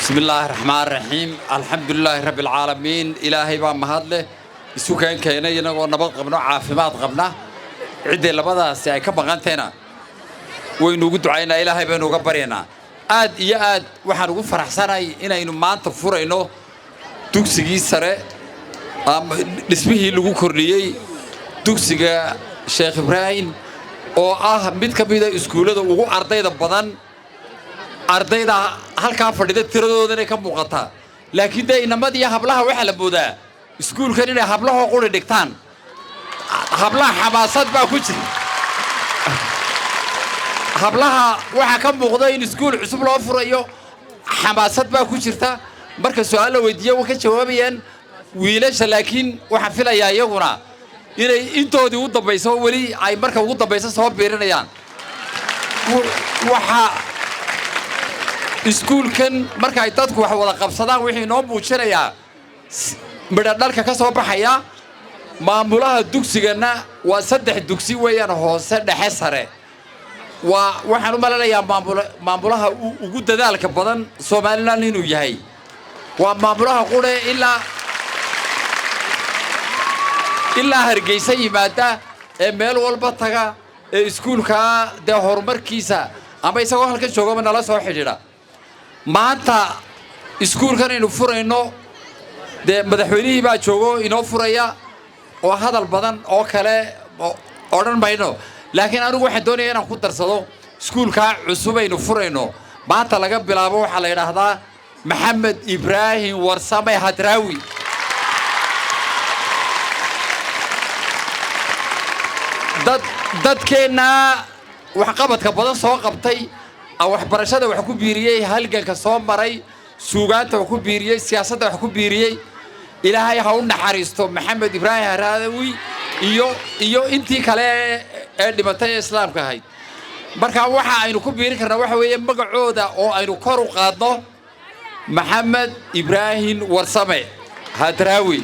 بسم الله الرحمن الرحيم الحمد لله رب العالمين إلهي بان مهدله سوكان كينا ينغو نبض قبنا عافمات قبنا عدي لبدا سي ka baqanteena waynu ugu ducaynaa Ilaahay baynu uga bareenaa aad iyo aad waxaan ugu faraxsanahay inaynu maanta furayno dugsigii sare dhismihii lagu kordhiyay dugsiga Sheikh Ibrahim oo ah mid ka mid ah iskuulada ugu ardayda badan ardayda halka fadhida tiradoodana ka muuqata laakiin inamada iyo hablaha waxa la boodaa iskuulkan inay hablaha qori dhigtaan hablaha xamaasad baa ku jira hablaha waxa ka muuqda in iskuul cusub loo furayo xamaasad baa ku jirta marka su'aal la weydiiyo waxa ka jawaabayaan wiilasha laakiin waxa filayaa iyaguna inay intoodii u dambayso wali ay marka ugu dambayso soo biirinayaan waxa iskuulkan marka ay dadku wax wada qabsadaan wixii noo muujinayaa midha dhalka ka soo baxaya maamulaha dugsigana waa 3 dugsi weeyaan hoose dhexe sare waxaan u maleynayaa maamulaha ugu dadaalka badan Soomaaliland inuu yahay waa maamulaha qure ilaa Hargeysa yimaada ee meel walba taga ee iskuulka de horumarkiisa ama isagoo halka jooga nala soo xidhiidha maanta iskuulkan inuu furayno de madaxweynihii baa joogo inoo furaya oo hadal badan oo kale oran mayno laakiin anigu waxaan doonayaa inaan ku darsado iskuulka cusub aynu furayno maanta laga bilaabo waxa la yiraahdaa Maxamed Ibrahim Warsame Hadrawi dadkeena wax qabadka badan soo qabtay waxbarashada wax ku biiriyay halganka soo maray suugaanta wax ku biiriyay siyaasadda wax ku biiriyay Ilaahay ha u naxariisto Maxamed Ibrahim Hadrawi iyo intii kale ee dhimatay islaamka ahayd marka waxa aynu ku biirin karnaa waxa weeye magacooda oo aynu kor u qaadno Maxamed Ibrahim Warsame Hadrawi